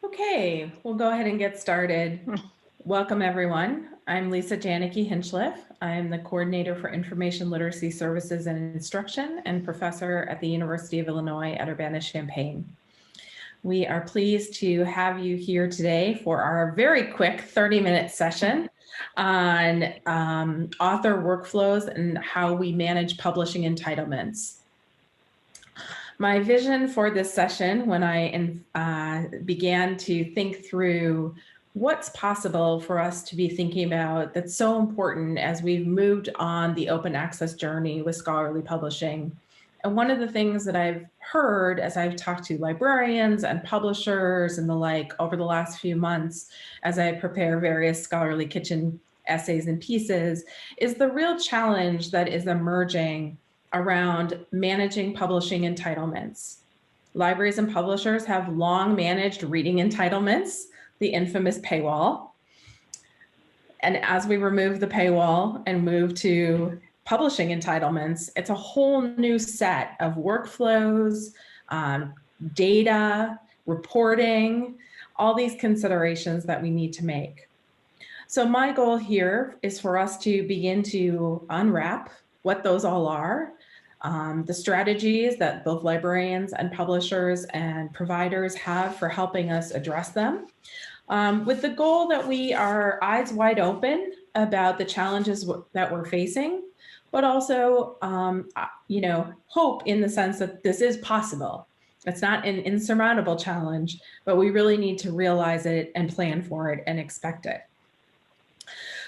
Okay, we'll go ahead and get started. Welcome, everyone. I'm Lisa Janicki Hinchliffe. I'm the Coordinator for Information Literacy Services and Instruction and Professor at the University of Illinois at Urbana-Champaign. We are pleased to have you here today for our very quick 30-minute session on author workflows and how we manage publishing entitlements. My vision for this session, when I began to think through what's possible for us to be thinking about that's so important as we've moved on the open access journey with scholarly publishing. And one of the things that I've heard as I've talked to librarians and publishers and the like over the last few months, as I prepare various scholarly kitchen essays and pieces, is the real challenge that is emerging around managing publishing entitlements. Libraries and publishers have long managed reading entitlements, the infamous paywall. And as we remove the paywall and move to publishing entitlements, it's a whole new set of workflows, data, reporting, all these considerations that we need to make. So my goal here is for us to begin to unwrap what those all are, the strategies that both librarians and publishers and providers have for helping us address them, with the goal that we are eyes wide open about the challenges that we're facing, but also, hope in the sense that this is possible. It's not an insurmountable challenge, but we really need to realize it and plan for it and expect it.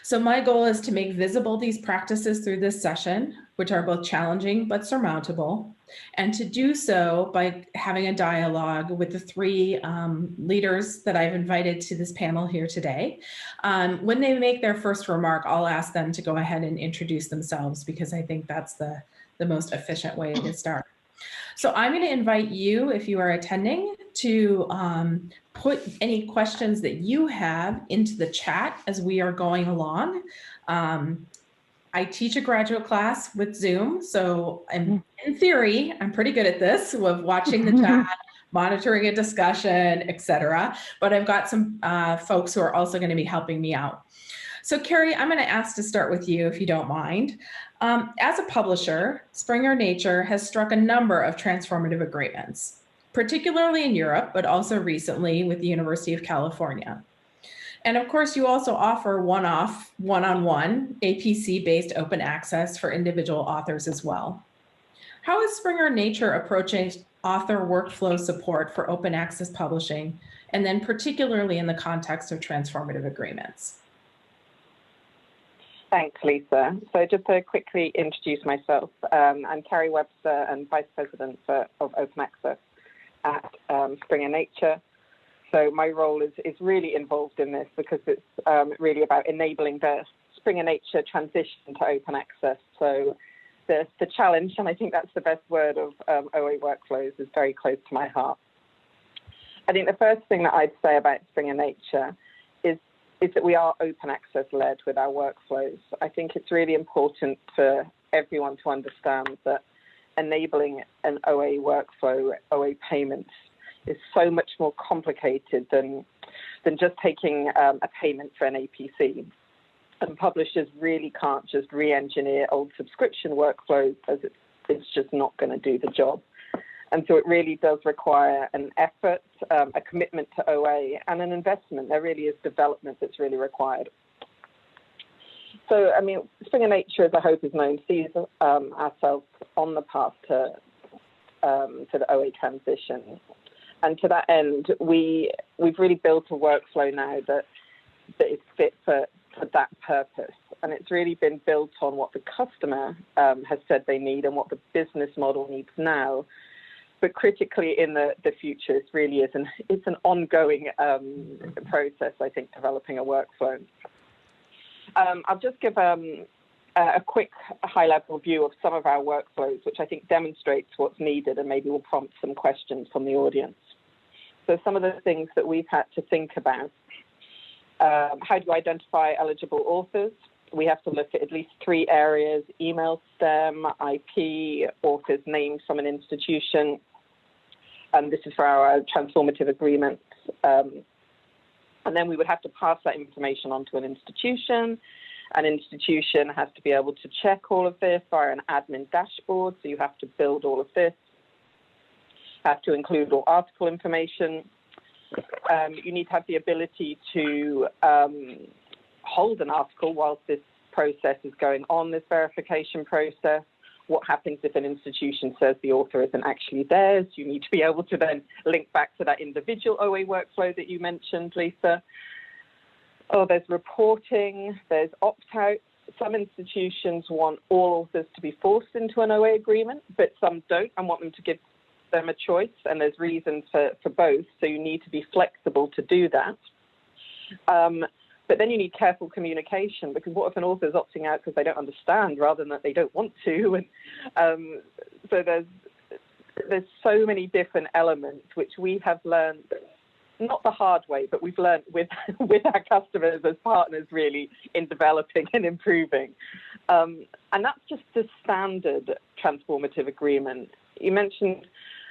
So my goal is to make visible these practices through this session, which are both challenging but surmountable, and to do so by having a dialogue with the three leaders that I've invited to this panel here today. When they make their first remark, I'll ask them to go ahead and introduce themselves because I think that's the most efficient way to start. So I'm going to invite you, if you are attending, to put any questions that you have into the chat as we are going along. I teach a graduate class with Zoom, so in theory, I'm pretty good at this, with watching the chat, monitoring a discussion, etc. But I've got some folks who are also going to be helping me out. So Carrie, I'm going to ask to start with you, if you don't mind. As a publisher, Springer Nature has struck a number of transformative agreements, particularly in Europe, but also recently with the University of California. And of course, you also offer one-off, one-on-one, APC-based open access for individual authors as well. How is Springer Nature approaching author workflow support for open access publishing, and then particularly in the context of transformative agreements? Thanks, Lisa. So just to quickly introduce myself, I'm Carrie Webster and Vice President of Open Access at Springer Nature. So my role is really involved in this because it's really about enabling the Springer Nature transition to open access. So the challenge, and I think that's the best word, of OA workflows is very close to my heart. I think the first thing that I'd say about Springer Nature is that we are open access led with our workflows. I think it's really important for everyone to understand that enabling an OA workflow, OA payments, is so much more complicated than just taking a payment for an APC. And publishers really can't just re-engineer old subscription workflows, as it's just not going to do the job. And so it really does require an effort, a commitment to OA, and an investment. There really is development that's really required. So, I mean, Springer Nature, as I hope is known, sees ourselves on the path to the OA transition. And to that end, we've really built a workflow now that is fit for that purpose. And it's really been built on what the customer has said they need and what the business model needs now. But critically, in the future, it really is it's an ongoing process, I think, developing a workflow. I'll just give a quick high-level view of some of our workflows, which I think demonstrates what's needed and maybe will prompt some questions from the audience. So some of the things that we've had to think about. How do you identify eligible authors? We have to look at least 3 areas: email stem, IP, authors named from an institution, and this is for our transformative agreements. And then we would have to pass that information on to an institution. An institution has to be able to check all of this via an admin dashboard. So you have to build all of this, have to include all article information. You need to have the ability to hold an article whilst this process is going on, this verification process. What happens if an institution says the author isn't actually theirs? You need to be able to then link back to that individual OA workflow that you mentioned, Lisa. Oh, there's reporting, there's opt-out. Some institutions want all authors to be forced into an OA agreement, but some don't and want them to give them a choice, and there's reasons for both, so you need to be flexible to do that. But then you need careful communication, because what if an author is opting out because they don't understand rather than that they don't want to? And so there's so many different elements which we have learned, not the hard way, but we've learned with our customers as partners really in developing and improving. And that's just the standard transformative agreement. You mentioned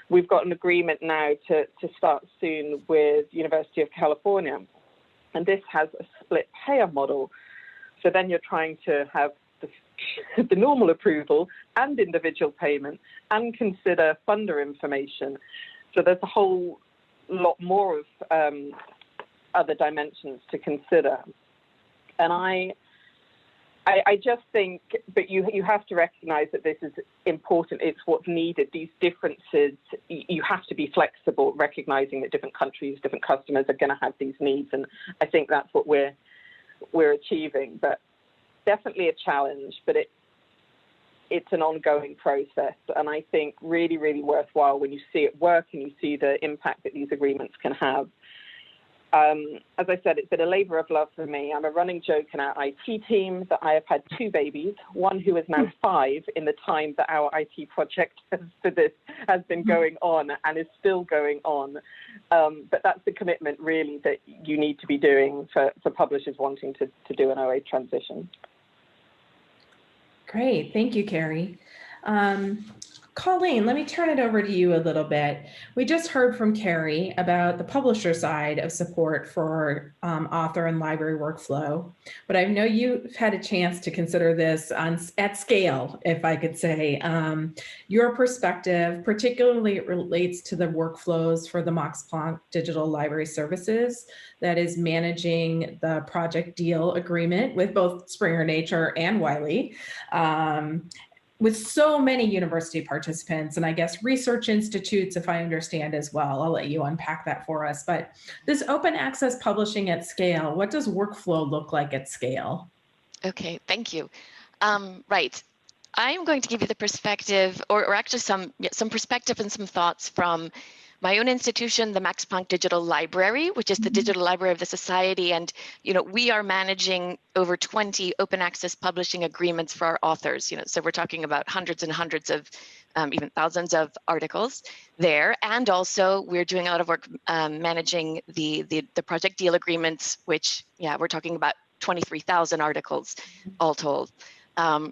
we've got an agreement now to start soon with University of California. And this has a split payer model. So then you're trying to have the normal approval and individual payment and consider funder information. So there's a whole lot more of other dimensions to consider. And I just think, but you have to recognize that this is important. It's what's needed. These differences, you have to be flexible, recognizing that different countries, different customers are going to have these needs. And I think that's what we're achieving. But definitely a challenge, but it's an ongoing process. And I think really, really worthwhile when you see it work and you see the impact that these agreements can have. As I said, it's been a labor of love for me. I'm a running joke in our IT team that I have had 2 babies, one who is now 5 in the time that our IT project for this has been going on and is still going on. But that's the commitment really that you need to be doing for publishers wanting to do an OA transition. Great, thank you, Carrie. Colleen, let me turn it over to you a little bit. We just heard from Carrie about the publisher side of support for author and library workflow, but I know you've had a chance to consider this at scale, if I could say. Your perspective, particularly it relates to the workflows for the Max Planck Digital Library Services that is managing the project deal agreement with both Springer Nature and Wiley. With so many university participants and I guess research institutes, if I understand as well. I'll let you unpack that for us. But this open access publishing at scale, what does workflow look like at scale? Okay, thank you. Right. I'm going to give you the perspective, or actually some perspective and some thoughts from my own institution, the Max Planck Digital Library, which is the digital library of the society. And, we are managing over 20 open access publishing agreements for our authors. So we're talking about hundreds and hundreds of, even thousands of articles there. And also we're doing a lot of work managing the project deal agreements, which, we're talking about 23,000 articles all told.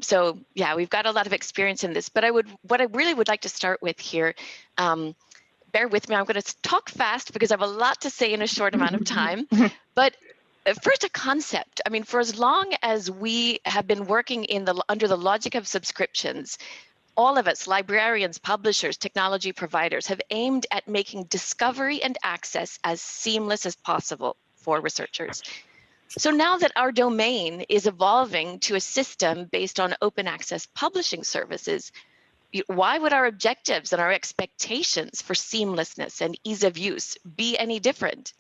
So yeah, we've got a lot of experience in this, but what I really would like to start with here, bear with me, I'm going to talk fast because I have a lot to say in a short amount of time. But first, a concept. I mean, for as long as we have been working under the logic of subscriptions, all of us, librarians, publishers, technology providers, have aimed at making discovery and access as seamless as possible for researchers. So now that our domain is evolving to a system based on open access publishing services, why would our objectives and our expectations for seamlessness and ease of use be any different?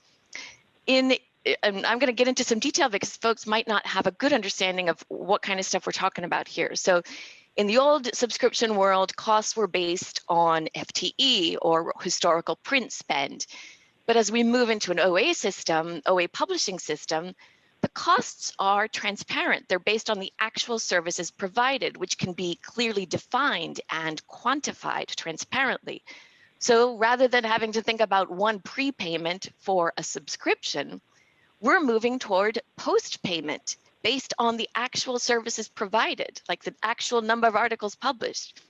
And I'm going to get into some detail because folks might not have a good understanding of what kind of stuff we're talking about here. So in the old subscription world, costs were based on FTE or historical print spend. But as we move into an OA system, OA publishing system, the costs are transparent. They're based on the actual services provided, which can be clearly defined and quantified transparently. So rather than having to think about one prepayment for a subscription, we're moving toward post-payment based on the actual services provided, like the actual number of articles published.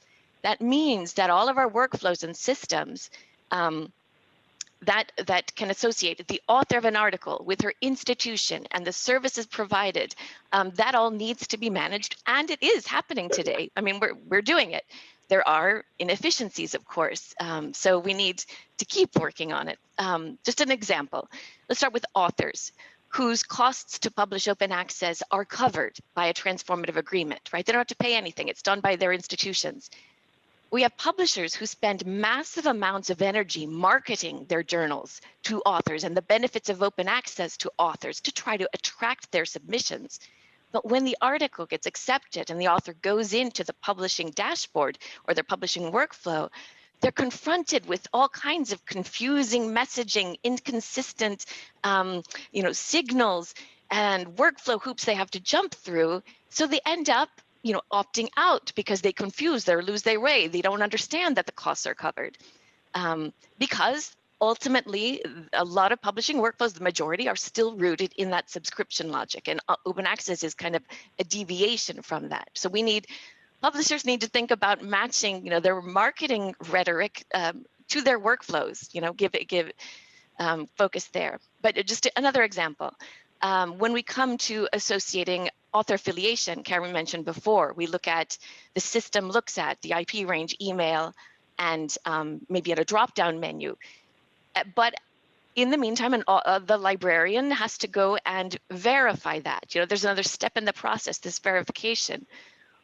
That means that all of our workflows and systems that can associate the author of an article with her institution and the services provided. That all needs to be managed, and it is happening today. I mean, we're doing it. There are inefficiencies, of course, so we need to keep working on it. Just an example, let's start with authors whose costs to publish open access are covered by a transformative agreement, right? They don't have to pay anything. It's done by their institutions. We have publishers who spend massive amounts of energy marketing their journals to authors and the benefits of open access to authors to try to attract their submissions. But when the article gets accepted and the author goes into the publishing dashboard or their publishing workflow, they're confronted with all kinds of confusing messaging, inconsistent signals and workflow hoops they have to jump through. So they end up opting out because they confuse, they lose their way. They don't understand that the costs are covered. Because ultimately, a lot of publishing workflows, the majority, are still rooted in that subscription logic, and open access is kind of a deviation from that. So publishers need to think about matching, their marketing rhetoric to their workflows. Give focus there. But just another example, when we come to associating author affiliation, Karen mentioned before, we look at the system looks at the IP range, email, and maybe at a drop-down menu. But in the meantime, the librarian has to go and verify that. There's another step in the process, this verification.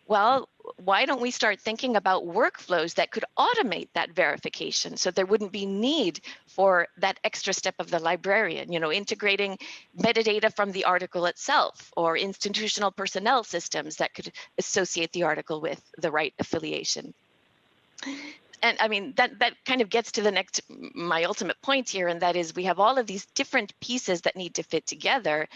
Well, why don't we start thinking about workflows that could automate that verification so there wouldn't be need for that extra step of the librarian, integrating metadata from the article itself or institutional personnel systems that could associate the article with the right affiliation. And I mean, that kind of gets to my ultimate point here, and that is we have all of these different pieces that need to fit together.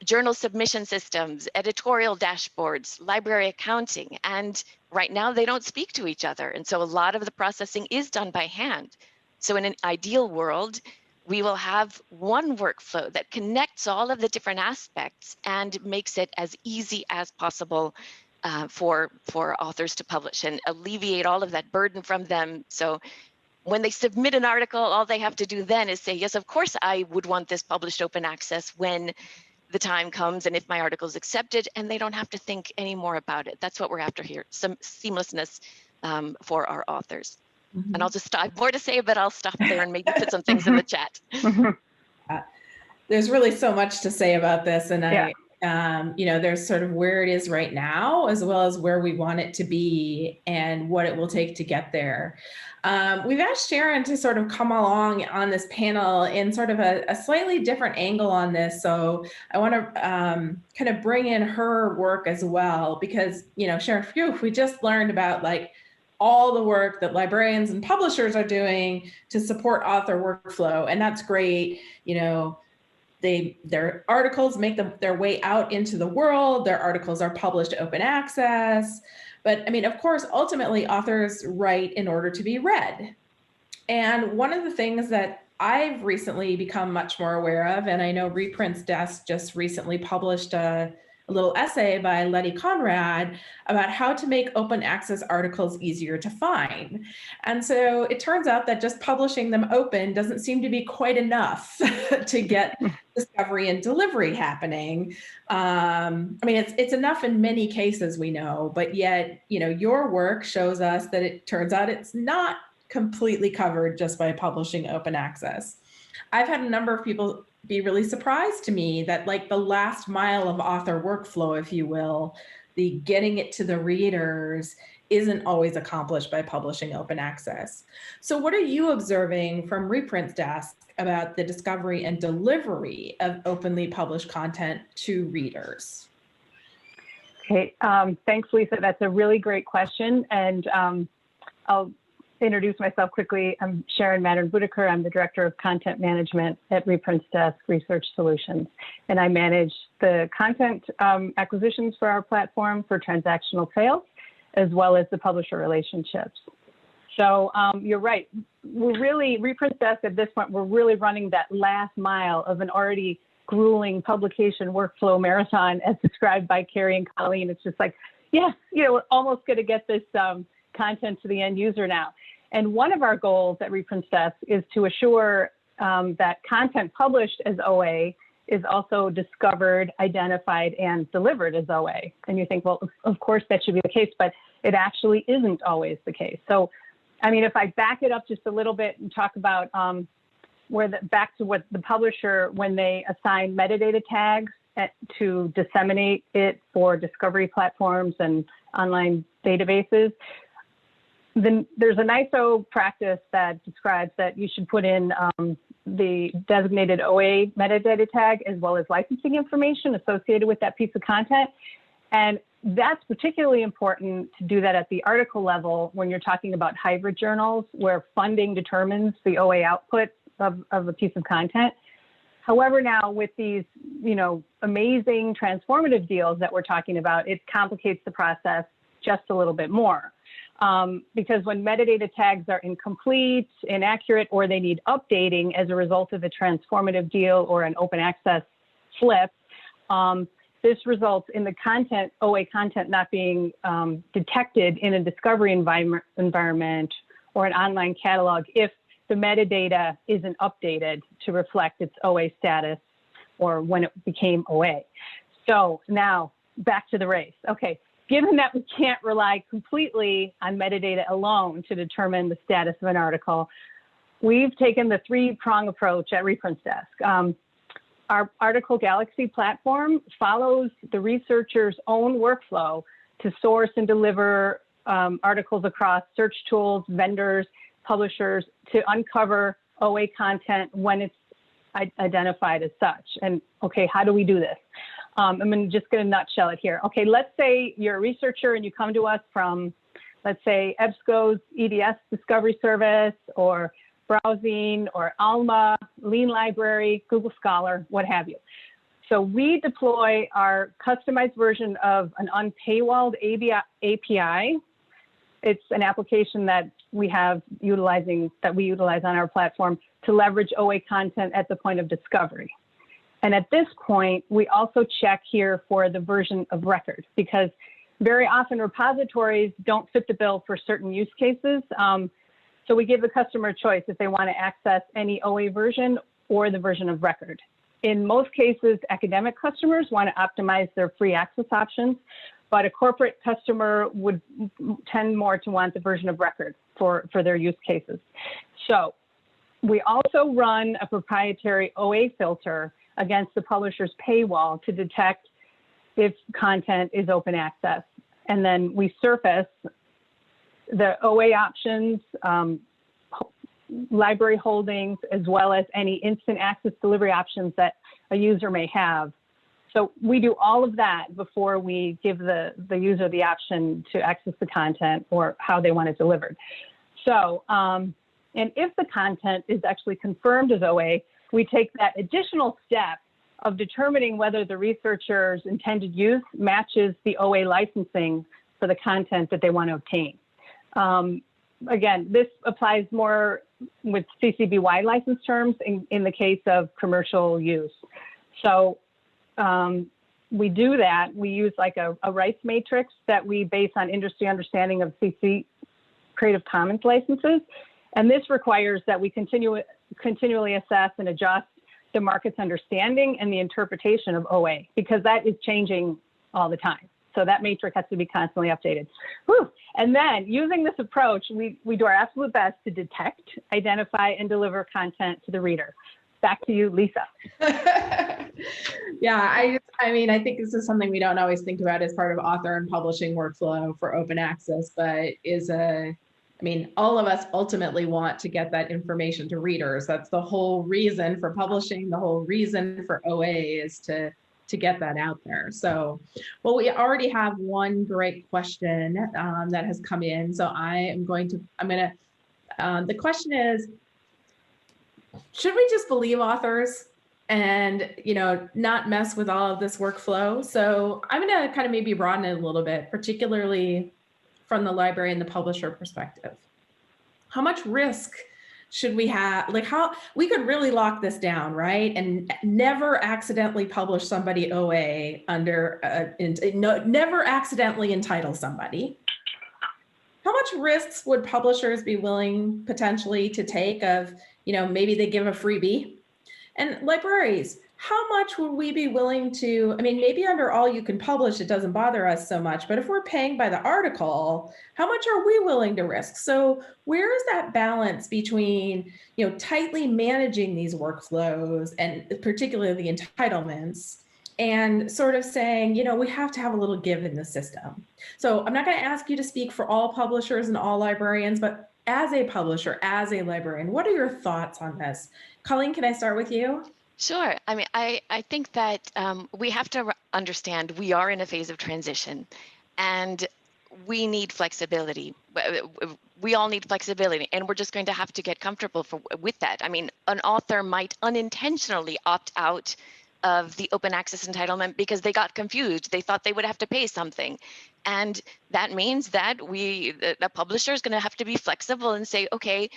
Journal submission systems, editorial dashboards, library accounting, and right now they don't speak to each other. And so a lot of the processing is done by hand. So in an ideal world, we will have one workflow that connects all of the different aspects and makes it as easy as possible for authors to publish and alleviate all of that burden from them. So when they submit an article, all they have to do then is say, yes, of course, I would want this published open access when the time comes and if my article is accepted, and they don't have to think any more about it. That's what we're after here, some seamlessness for our authors. Mm-hmm. And I'll just stop. I have more to say, but I'll stop there and maybe put some things in the chat. There's really so much to say about this, and there's sort of where it is right now, as well as where we want it to be and what it will take to get there. We've asked Sharon to sort of come along on this panel in sort of a slightly different angle on this. So I want to kind of bring in her work as well, because, Sharon, we just learned about all the work that librarians and publishers are doing to support author workflow. And that's great. Their articles make their way out into the world. Their articles are published open access. But I mean, of course, ultimately authors write in order to be read. And one of the things that I've recently become much more aware of, and I know Reprint's desk just recently published a little essay by Letty Conrad about how to make open access articles easier to find. And so it turns out that just publishing them open doesn't seem to be quite enough to get discovery and delivery happening. I mean, it's enough in many cases, we know, but yet, your work shows us that it turns out it's not completely covered just by publishing open access. I've had a number of people be really surprised to me that the last mile of author workflow, if you will, the getting it to the readers isn't always accomplished by publishing open access. So what are you observing from Reprint's desk about the discovery and delivery of openly published content to readers? Okay, thanks, Lisa. That's a really great question. And I'll introduce myself quickly. I'm Sharon Mattern-Whitaker. I'm the Director of Content Management at Reprint's Desk Research Solutions. And I manage the content acquisitions for our platform for transactional sales, as well as the publisher relationships. So you're right. Reprint's Desk at this point, we're really running that last mile of an already grueling publication workflow marathon as described by Carrie and Colleen. It's just we're almost going to get this content to the end user now. And one of our goals at Reprint Desk is to assure that content published as OA is also discovered, identified, and delivered as OA. And you think, well, of course that should be the case, but it actually isn't always the case. So, I mean, if I back it up just a little bit and talk about back to what the publisher, when they assign metadata tags to disseminate it for discovery platforms and online databases, then there's an ISO practice that describes that you should put in the designated OA metadata tag as well as licensing information associated with that piece of content. And that's particularly important to do that at the article level when you're talking about hybrid journals where funding determines the OA output of a piece of content. However, now with these, amazing transformative deals that we're talking about, it complicates the process just a little bit more. Because when metadata tags are incomplete, inaccurate, or they need updating as a result of a transformative deal or an open access flip, this results in the content, OA content, not being detected in a discovery environment or an online catalog if the metadata isn't updated to reflect its OA status or when it became OA. So now back to the race. Okay. Given that we can't rely completely on metadata alone to determine the status of an article, we've taken the three-prong approach at Reprint Desk. Our Article Galaxy platform follows the researcher's own workflow to source and deliver articles across search tools, vendors, publishers to uncover OA content when it's identified as such. And okay, how do we do this? I'm just going to nutshell it here. Okay, let's say you're a researcher and you come to us from, let's say, EBSCO's EDS Discovery Service or Browsing or Alma, Lean Library, Google Scholar, what have you. So we deploy our customized version of an unpaywalled API. It's an application that we utilize on our platform to leverage OA content at the point of discovery. And at this point, we also check here for the version of record because very often repositories don't fit the bill for certain use cases. So we give the customer a choice if they want to access any OA version or the version of record. In most cases, academic customers want to optimize their free access options, but a corporate customer would tend more to want the version of record for their use cases. So we also run a proprietary OA filter against the publisher's paywall to detect if content is open access. And then we surface the OA options, library holdings, as well as any instant access delivery options that a user may have. So we do all of that before we give the user the option to access the content or how they want it delivered. So, and if the content is actually confirmed as OA, we take that additional step of determining whether the researcher's intended use matches the OA licensing for the content that they want to obtain. Again, this applies more with CC BY license terms in the case of commercial use. So we do that. We use like a rights matrix that we base on industry understanding of CC Creative Commons licenses. And this requires that we continually assess and adjust the market's understanding and the interpretation of OA, because that is changing all the time. So that matrix has to be constantly updated. Whew. And then using this approach, we do our absolute best to detect, identify, and deliver content to the reader. Back to you, Lisa. Yeah, I mean, I think this is something we don't always think about as part of author and publishing workflow for open access, but I mean, all of us ultimately want to get that information to readers. That's the whole reason for publishing. The whole reason for OA is to get that out there. So, well, we already have one great question that has come in. So the question is, should we just believe authors and, not mess with all of this workflow? So I'm going to kind of maybe broaden it a little bit, particularly from the library and the publisher perspective. How much risk should we have? Like, how we could really lock this down, right? And never accidentally publish somebody OA under, never accidentally entitle somebody. How much much risks would publishers be willing potentially to take of, maybe they give a freebie? And libraries, how much would we be willing to, maybe under all you can publish, it doesn't bother us so much, but if we're paying by the article, how much are we willing to risk? So where is that balance between, tightly managing these workflows and particularly the entitlements, and sort of saying, we have to have a little give in the system? So I'm not going to ask you to speak for all publishers and all librarians, but as a publisher, as a librarian, what are your thoughts on this? Colleen, can I start with you? Sure. I think that we have to understand we are in a phase of transition, and we need flexibility. We all need flexibility, and we're just going to have to get comfortable with that. An author might unintentionally opt out of the open access entitlement because they got confused. They thought they would have to pay something. And that means that the publisher is going to have to be flexible and say, okay,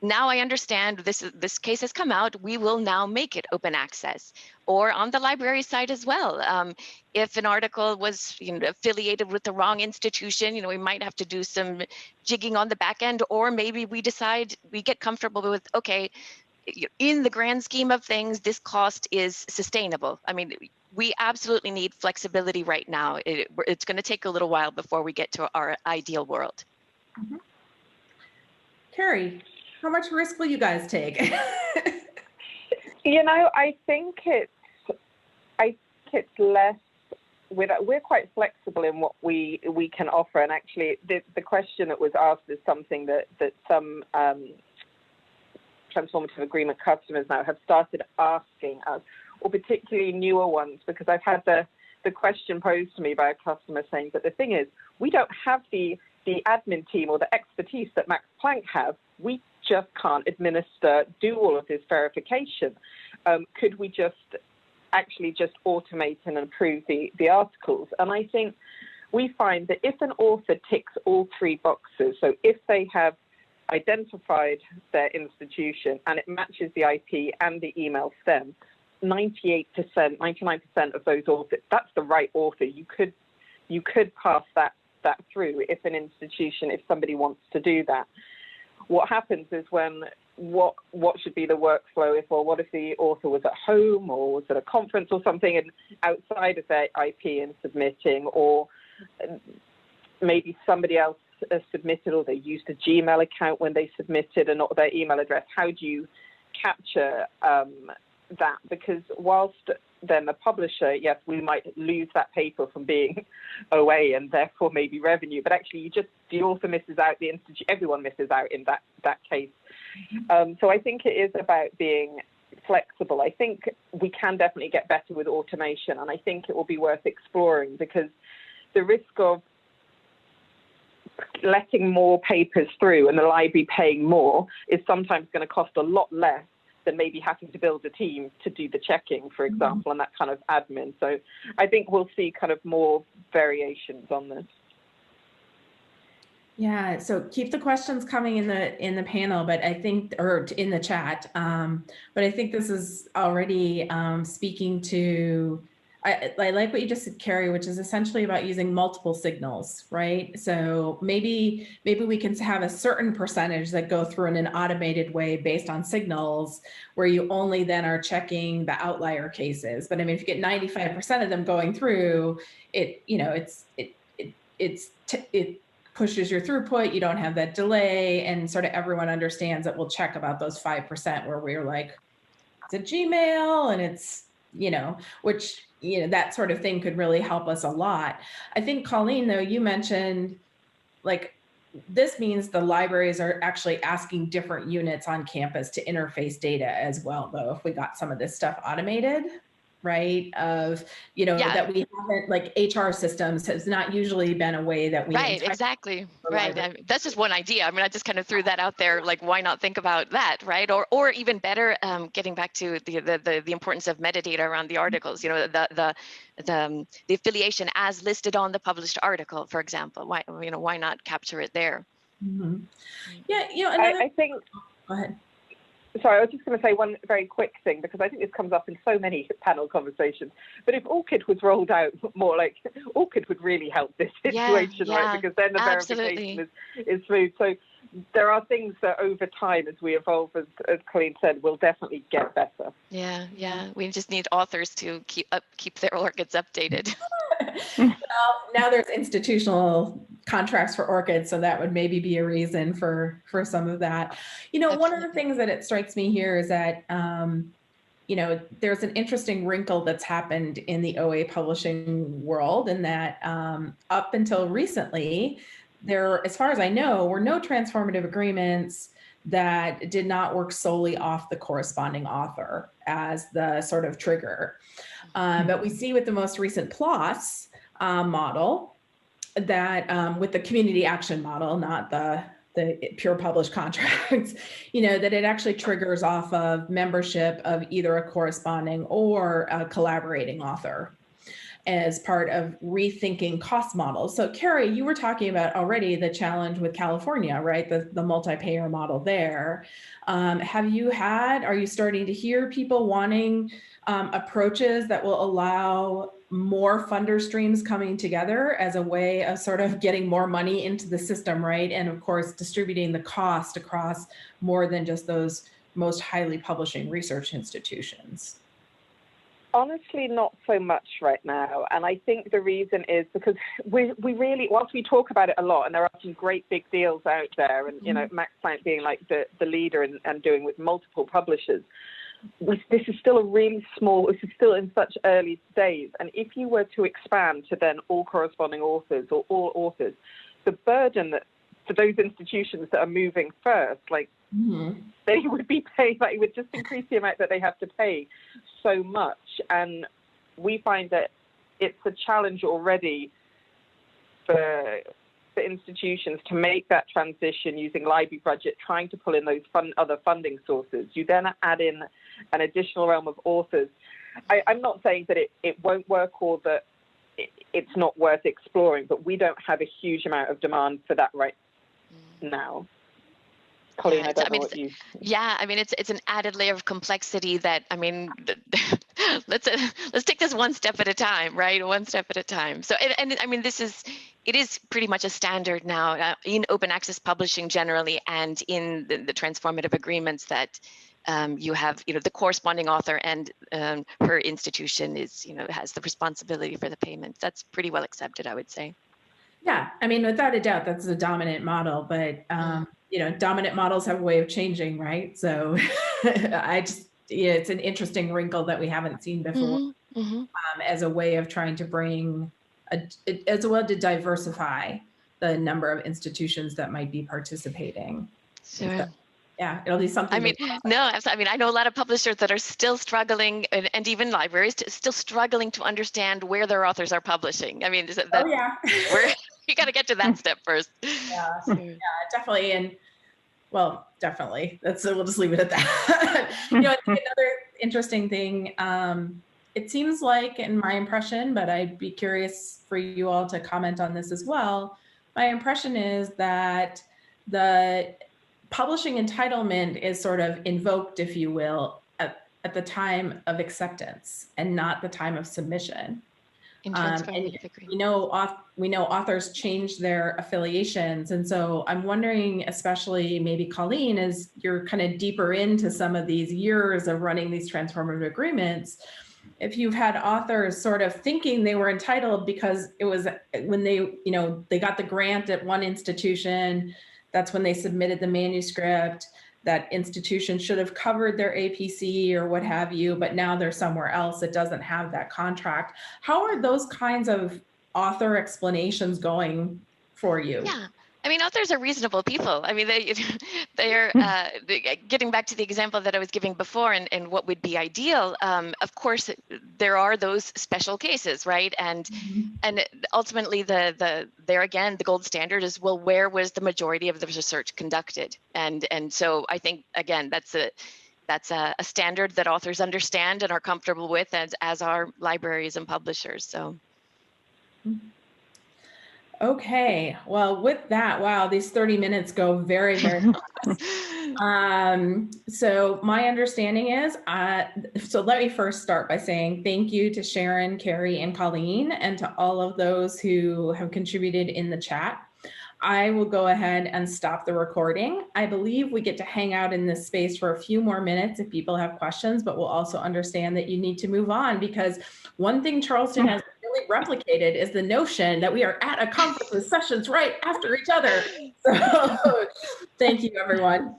now I understand this case has come out, we will now make it open access. Or on the library side as well. If an article was affiliated with the wrong institution, we might have to do some jigging on the back end, or maybe we decide, we get comfortable with, okay, in the grand scheme of things, this cost is sustainable. We absolutely need flexibility right now. It's going to take a little while before we get to our ideal world. Mm-hmm. Carrie, how much risk will you guys take? I think it's less. We're quite flexible in what we can offer, and actually, the question that was asked is something that some transformative agreement customers now have started asking us, or particularly newer ones, because I've had the question posed to me by a customer saying, but the thing is, we don't have the admin team or the expertise that Max Planck have. We just can't do all of this verification. Could we just automate and improve the articles? And I think we find that if an author ticks all three boxes, so if they have identified their institution and it matches the IP and the email stem, 98%, 99% of those authors, that's the right author. You could pass that through if somebody wants to do that. What happens is what should be the workflow what if the author was at home or was at a conference or something and outside of their IP and submitting, or maybe somebody else submitted, or they used a Gmail account when they submitted and not their email address. How do you capture that? Because whilst then the publisher, yes, we might lose that paper from being away and therefore maybe revenue, but actually the author misses out, the institute, everyone misses out in that case. So I think it is about being flexible. I think we can definitely get better with automation, and I think it will be worth exploring, because the risk of letting more papers through and the library paying more is sometimes going to cost a lot less than maybe having to build a team to do the checking, for example, and that kind of admin. So I think we'll see kind of more variations on this. Yeah, so keep the questions coming in the panel, but I think, or in the chat. But I think this is already speaking to, I like what you just said, Carrie, which is essentially about using multiple signals, right? So maybe we can have a certain percentage that go through in an automated way based on signals, where you only then are checking the outlier cases. But if you get 95% of them going through, it pushes your throughput. You don't have that delay, and sort of everyone understands that we'll check about those 5% where we're like, it's a Gmail, and it's which. That sort of thing could really help us a lot. I think, Colleen, though, you mentioned this means the libraries are actually asking different units on campus to interface data as well, though, if we got some of this stuff automated, right? That we haven't, HR systems has not usually been a way that we. Right, exactly. Right. That's just one idea. I just kind of threw that out there, why not think about that, right? Or even better, getting back to the importance of metadata around the articles, the affiliation as listed on the published article, for example. Why not capture it there? Mm-hmm. Yeah, I think. Go ahead. Sorry, I was just going to say one very quick thing, because I think this comes up in so many panel conversations. But if ORCID was rolled out more, like ORCID would really help this situation, right? Because then the verification is smooth. So there are things that over time, as we evolve, as Colleen said, will definitely get better. Yeah, yeah. We just need authors to keep their ORCIDs updated. Well, now there's institutional contracts for ORCID, so that would maybe be a reason for some of that. You know, Absolutely. one of the things that it strikes me here is that you know, there's an interesting wrinkle that's happened in the OA publishing world, in that up until recently, there, as far as I know, were no transformative agreements that did not work solely off the corresponding author as the sort of trigger. But we see with the most recent PLOS model that with the community action model, not the pure published contracts, you know, that it actually triggers off of membership of either a corresponding or a collaborating author as part of rethinking cost models. So Carrie, you were talking about already the challenge with California, right? The multi-payer model there. Are you starting to hear people wanting approaches that will allow more funder streams coming together as a way of sort of getting more money into the system, right? And of course, distributing the cost across more than just those most highly publishing research institutions? Honestly, not so much right now. And I think the reason is because we really, whilst we talk about it a lot, and there are some great big deals out there, and, you know, Max Planck being like the leader and doing with multiple publishers, this is still this is still in such early days. And if you were to expand to then all corresponding authors or all authors, the burden that for those institutions that are moving first, like they would be paying, like it would just increase the amount that they have to pay so much. And we find that it's a challenge already for institutions to make that transition using library budget, trying to pull in those other funding sources. You then add in an additional realm of authors. I'm not saying that it won't work or that it's not worth exploring, but we don't have a huge amount of demand for that right now. Colleen, yeah, I mean, it's an added layer of complexity that, I mean, let's take this one step at a time, right? One step at a time. So, and I mean, it is pretty much a standard now in open access publishing generally, and in the transformative agreements that you have, you know, the corresponding author and her institution is, you know, has the responsibility for the payment. That's pretty well accepted, I would say. Yeah, I mean, without a doubt, that's the dominant model, but you know, dominant models have a way of changing, right? So it's an interesting wrinkle that we haven't seen before as a way of trying to bring, as well to diversify the number of institutions that might be participating. Sure. So, yeah, it'll be something. I mean, I know a lot of publishers that are still struggling, and even libraries still struggling to understand where their authors are publishing. I mean, you got to get to that step first. Yeah, definitely. And well, definitely. We'll just leave it at that. You know, I think another interesting thing, it seems like, in my impression, but I'd be curious for you all to comment on this as well. My impression is that the publishing entitlement is sort of invoked, if you will, at the time of acceptance and not the time of submission. And we know authors change their affiliations. And so I'm wondering, especially maybe Colleen, as you're kind of deeper into some of these years of running these transformative agreements, if you've had authors sort of thinking they were entitled because it was when they got the grant at one institution, that's when they submitted the manuscript, that institution should have covered their APC or what have you, but now they're somewhere else that doesn't have that contract. How are those kinds of author explanations going for you? Yeah, I mean, authors are reasonable people. I mean, they're getting back to the example that I was giving before, and what would be ideal. Of course, there are those special cases, right? And ultimately, there again, the gold standard is, well, where was the majority of the research conducted? And so I think, again, that's a standard that authors understand and are comfortable with, as are libraries and publishers. So. Okay, well, with that, wow, these 30 minutes go very, very fast. So my understanding is, so let me first start by saying thank you to Sharon, Carrie, and Colleen, and to all of those who have contributed in the chat. I will go ahead and stop the recording. I believe we get to hang out in this space for a few more minutes if people have questions, but we'll also understand that you need to move on, because one thing Charleston has really replicated is the notion that we are at a conference with sessions right after each other. So thank you, everyone.